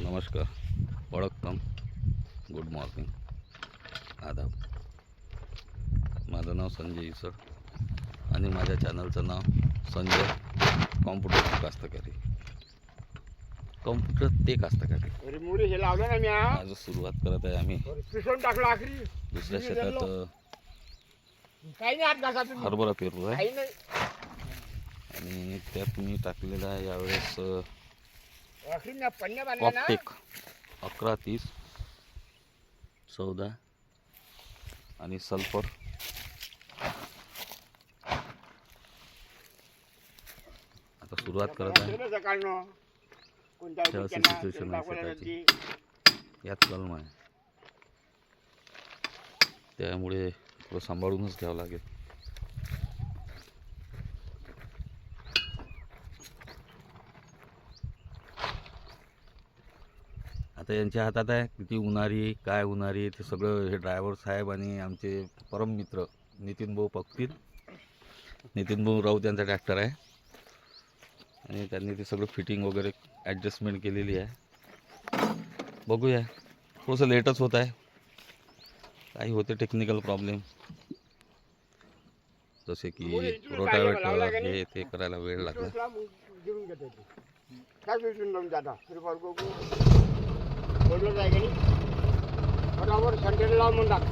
नमस्कार, वळकम, good morning, आदाब. माझं नाव संजय इसर आणि माझ्या चॅनलचं नाव संजय कॉम्प्युटर कास्तकारी. कॉम्प्युटर ते कास्तकारी. आज सुरुवात करत आहे आम्ही दुसऱ्या शेतात हरभरा पेरलो आहे आणि त्यात मी टाकलेला आहे यावेळेस कॉपटेक 1130 14 आणि सल्फर. आता सुरुवात करत आहे. अशी सिच्युएशन आहे शेताची, यात कलम आहे, त्यामुळे थोडं सांभाळूनच घ्यावं लागेल. आता यांच्या हातात आहे किती उन्हारी काय उन्हारी ते सगळं. हे ड्रायव्हर साहेब आणि आमचे परम मित्र नितीन भाऊ पक्तीत, नितीन भाऊ राऊत यांचा ट्रॅक्टर आहे आणि त्यांनी ते सगळं फिटिंग वगैरे ॲडजस्टमेंट केलेली आहे. बघूया, थोडंसं लेटच होत आहे, काही होते टेक्निकल प्रॉब्लेम, जसे की रोटावेटर हे ते करायला वेळ लागला. बरोबर संडेला लावून टाक.